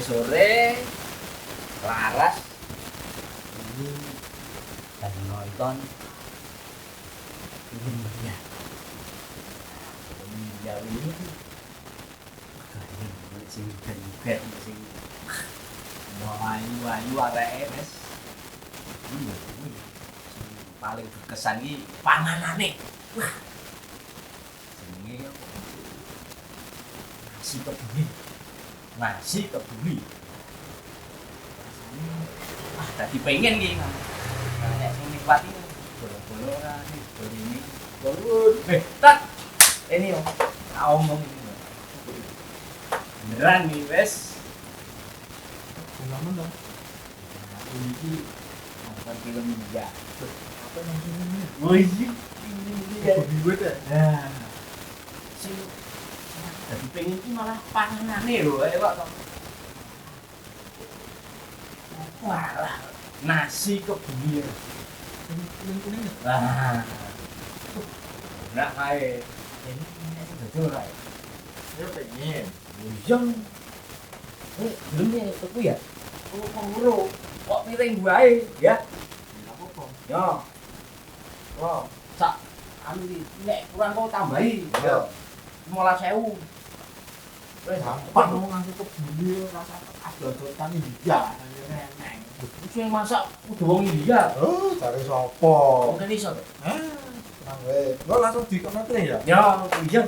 sore laras ini lagi nonton India. India ini kayaknya sing ben-ben sing wayu areke wis paling berkesan iki panganane. Wah. Jenenge nasi kebuli. Nasi kebuli. Ah, tadi pengen ki. Nek sing nikmati bolo-bolo ora nih, ini. Bolon. Tak. Ini yo. Omong ini. Beneran nih, wes. Ngomong dong. Ini nonton film India. Apa yang ini? Wih, ini ya. Duit ya? Nah, sing dadi pengen iki malah panganane lho, ae kok. Walah, nasi kebuli. Kuning-kuning ya? Wah. Nah, kae. Ini nasi dodol kae. Ya pengen. Yang belumnya tuku ya? Penguru. Kok piring wae, ya? Enggak apa-apa. Ya. Wah, sak anu iki nek kurang kok tambahi. Ya. 15.000. Wes Gampang mau ngasih kebuli rasa adotan India. Neneng. sing masak kudu wong India. Oh, cari sopo? Wong Indonesia. Tenang weh. Lo langsung dikomentrin ya? Ya, iya.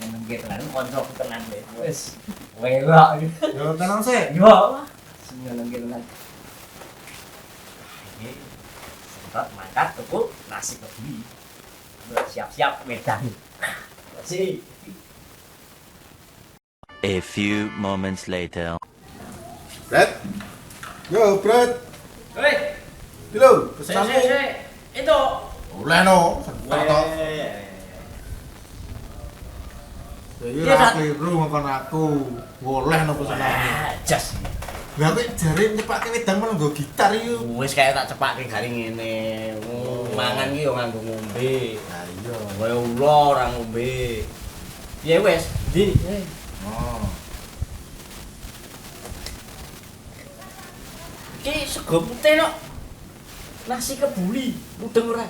Yang nggih tenan kancaku tenan wis. Welok iki. Yo tenang sih. Yo. Sing nggih tenan. Ini sempat mangkat tuku nasi kebuli. Siap-siap medan. Si. A few moments later. Brad. Yo, Brad. Hei, Halo, pesanmu. Itu. Oleh no. Tato. Jadi Iya, ra keliru ngkon aku. Oleh no pesananmu. Jas. Lah kowe jare nyepake wedang malah nggo gitar yo. Wis kaya tak cepake garing ngene. Mangan ki yo nganggo ngombe. Lah iya. Kowe ula ora ngombe. Ya wis, ndi? Oh. Ki sego putih no. Nasi kebuli, mudeng ora?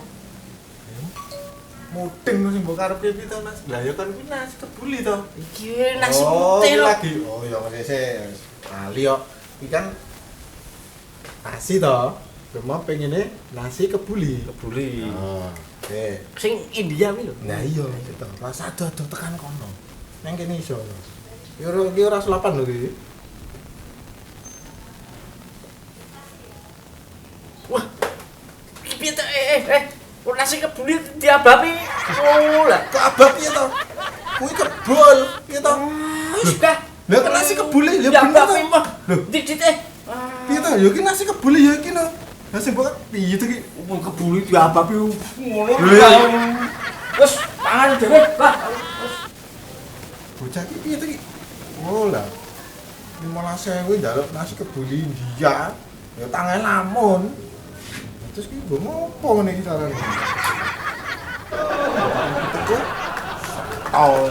Mudeng sing mbok karepe piye to, Mas? Lah ya kan kuwi nasi kebuli to. Iki nasi Oh, putih iki no. lagi. Oh, ya wis wis. Kali yo. Iki kan nasi to. Cuma pengene nasi kebuli. Kebuli. Oh, oke. Sing India kuwi lho. Nah iya, itu. Rasa ado tekan kono. Nang kene iso. Iki ora selapan lho iki. Wah. Piye to nasi kebuli diabapi. Oh lah. Kok abab piye to? Kuwi kebul, piye to? Wis dah. Lah kan nasi kebuli ya bener Diabapi to. mah. Lho, Didit piye to? Ya iki nasi kebuli ya iki no. Lah sing mbok piye to iki? Wong kebuli diabapi ngono. Lho, iya. Wes pangan dhewe. Lah. Bocah iki piye to iki? Oh lah. 15.000 njaluk nasi kebuli India. Ya tangan lamun. Terus ki mbok ngopo ngene iki carane? Teku. Oh,